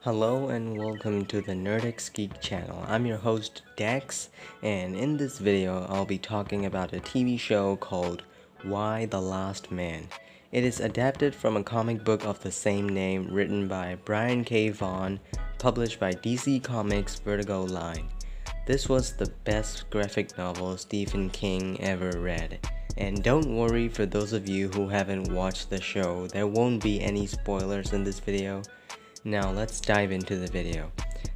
Hello and welcome to the Nerdix Geek channel. I'm your host Dex, and in this video I'll be talking about a TV show called Why the Last Man. It is adapted from a comic book of the same name written by Brian K. Vaughan, published by DC Comics Vertigo line. This was the best graphic novel Stephen King ever read. And don't worry, for those of you who haven't watched the show, there won't be any spoilers in this video. Now let's dive into the video.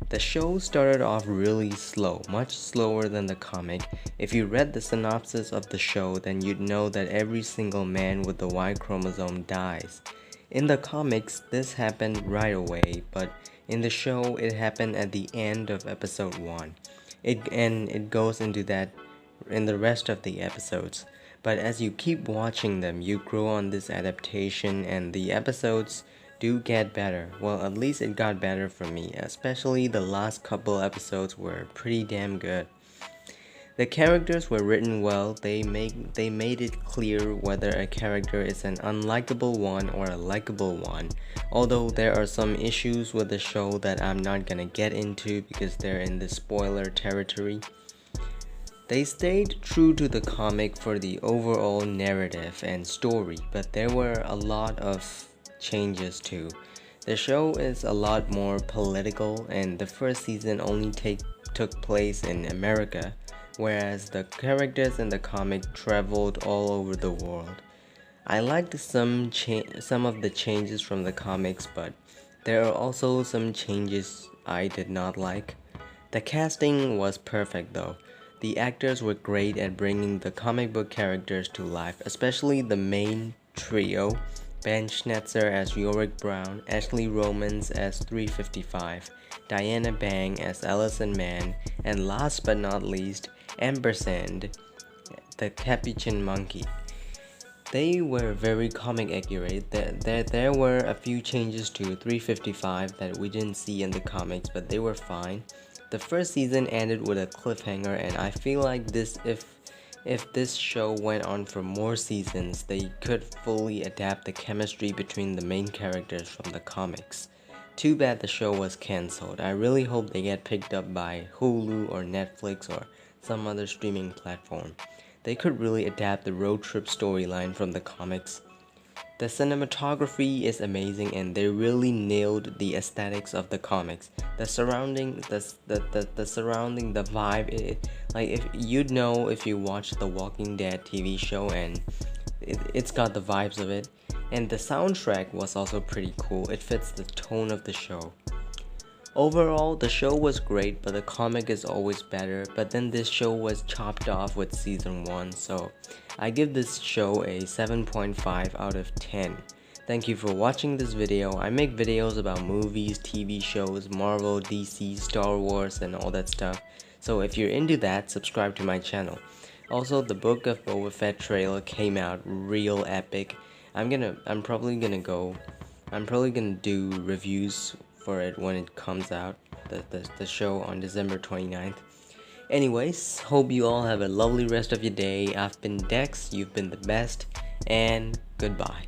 The show started off really slow, much slower than the comic. If you read the synopsis of the show, then you'd know that every single man with the Y chromosome dies. In the comics, this happened right away, but in the show, it happened at the end of episode 1. It goes into that in the rest of the episodes. But as you keep watching them, you grow on this adaptation, and the episodes do get better. Well, at least it got better for me, especially the last couple episodes were pretty damn good. The characters were written well. They made it clear whether a character is an unlikable one or a likable one. Although there are some issues with the show that I'm not gonna get into because they're in the spoiler territory. They stayed true to the comic for the overall narrative and story, but there were a lot of changes too. The show is a lot more political, and the first season only took place in America, whereas the characters in the comic traveled all over the world. I liked some of the changes from the comics, but there are also some changes I did not like. The casting was perfect though. The actors were great at bringing the comic book characters to life, especially the main trio, Ben Schnetzer as Yorick Brown, Ashley Romans as 355, Diana Bang as Allison Mann, and last but not least, Ampersand, the Capuchin Monkey. They were very comic accurate. There were a few changes to 355 that we didn't see in the comics, but they were fine. The first season ended with a cliffhanger, and I feel like if this show went on for more seasons, they could fully adapt the chemistry between the main characters from the comics. Too bad the show was cancelled. I really hope they get picked up by Hulu or Netflix or some other streaming platform. They could really adapt the road trip storyline from the comics. The cinematography is amazing, and they really nailed the aesthetics of the comics. The surrounding the vibe, like if you'd know if you watch the Walking Dead TV show, and it's got the vibes of it. And the soundtrack was also pretty cool. It fits the tone of the show. Overall, the show was great, but the comic is always better. But then this show was chopped off with season 1, so I give this show a 7.5 out of 10. Thank you for watching this video. I make videos about movies, TV shows, Marvel, DC, Star Wars, and all that stuff. So if you're into that, subscribe to my channel. Also, the Book of Boba Fett trailer came out real epic. I'm probably gonna do reviews for it when it comes out, the show on December 29th. Anyways, hope you all have a lovely rest of your day. I've been Dex, you've been the best, and goodbye.